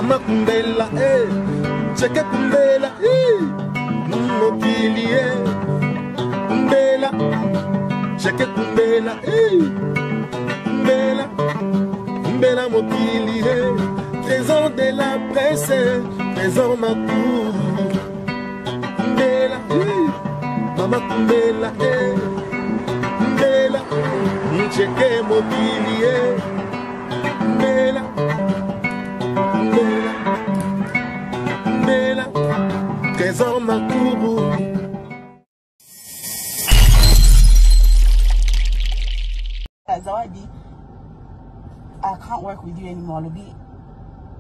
Mama Kumbela, Cheke Kumbela, Mokili, Kumbela, Cheke Kumbela, Kumbela, Kumbela Mokili, trésor de la presse, trésor Makou, Kumbela, Mama Kumbela, Kumbela, Cheke Mokili, Kumbela, Kumbela, Kumbela, trésor Makourou. Zawadi, I can't work with you anymore. Lobi,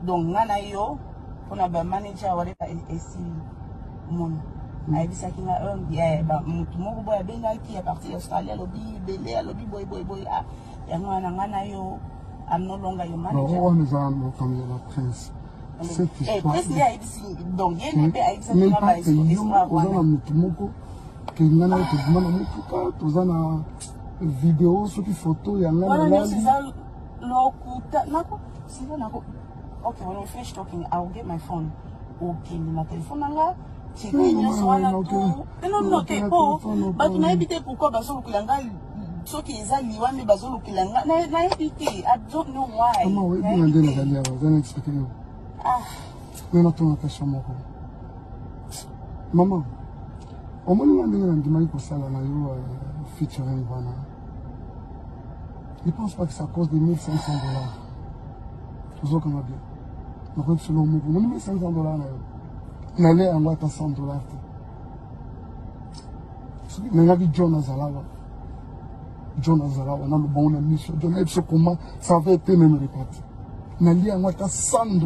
donc ngana yo, pona ba manager wale pa esi mon. Na bisa kinga dia ba mutu mo boy benga ki a partir Australia lobi bele lobi boy ah ya ngana yo. I'm no longer your manager. On est en comme la prince. Cette histoire. Donc il y a exactement la histoire. On a mutu moko que ngana to demande mutu to zana vidéo sur die photo ya ngana la. Okay, when we finish talking, I'll get my phone. Okay, my telephone nanga. No, but maybe they pourquoi baso kulanga so qui est allé mais baso kulanga na I don't know why. Comment oui, bien de la vous allez expliquer. Mais non, ton question moko. Maman, au moins on a dit mal pour ça là yo featuring bana. Je pense pas que c'est à cause de $1 500. Toujours comme bien. Donc selon moi, $1 500 là. N'allez en voir $100. Mais John Azalawa, on a le bon mission. John Azalawa, comment ça avait été même réparti. N'allez en voir $100.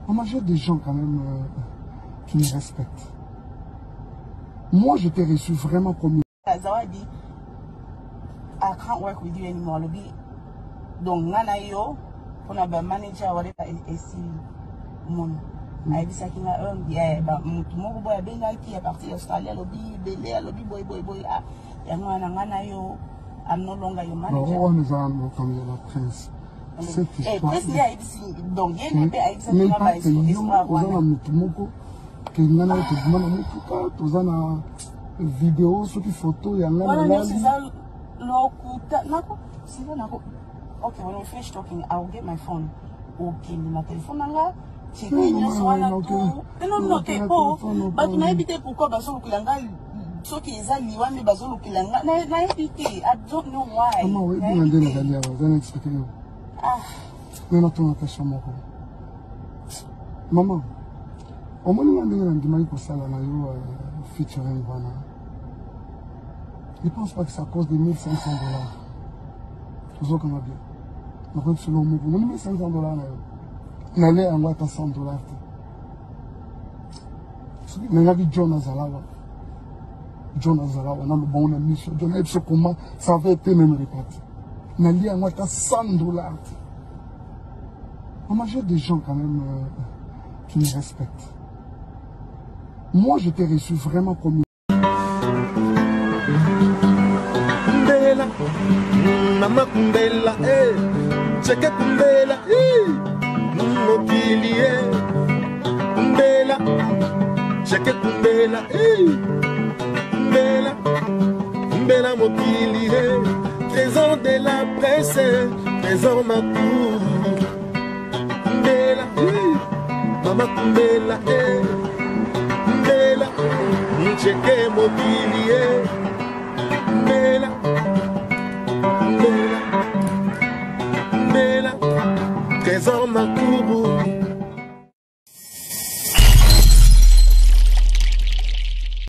Moi, j'ai des gens quand même qui me respectent. Moi, je t'ai reçu vraiment comme. Zawadi, I can't work with you anymore. Lobi, donc ngana yo, pona ba manager wale pa esi mon. Na bisa kinga dia ba mutu mo boy benga ki a partir Australia lobi bele lobi boy ah ya ngana yo. I'm no longer your manager. On est en comme la prince. Cette histoire. Donc il y a exactement la histoire. On a mutu moko que ngana to demande mutu to zana vidéo sur die photo ya ngana la. Okay, when we finish talking, I'll get my phone. Okay, my telephone nanga. No, but maybe they pourquoi baso kulanga so qui est allé mais baso kulanga na I don't know why. Comment oui, bien de la vous allez expliquer. Mais non, ton question moko. Maman, au moins on a dit mal pour ça là yo featuring bana. Je pense pas que c'est à cause de $1 500. Toujours comme bien. Donc selon moi, $1 500 là. N'allez en voir $100. Mais John Azalawa, on a le bon mission. John Azalawa, comment ça avait été même réparti. N'allez en voir $100. Moi, j'ai des gens quand même qui me respectent. Moi, je t'ai reçu vraiment comme. Kumbela, Mama Kumbela, Cheke Kumbela, Mokili, Kumbela, Cheke Kumbela, Kumbela, Kumbela Mokili, trésor de la presse, trésor Makou, Kumbela, Mama Kumbela, Kumbela, Cheke Mokili, Kumbela, Kumbela, Kumbela, trésor Makourou.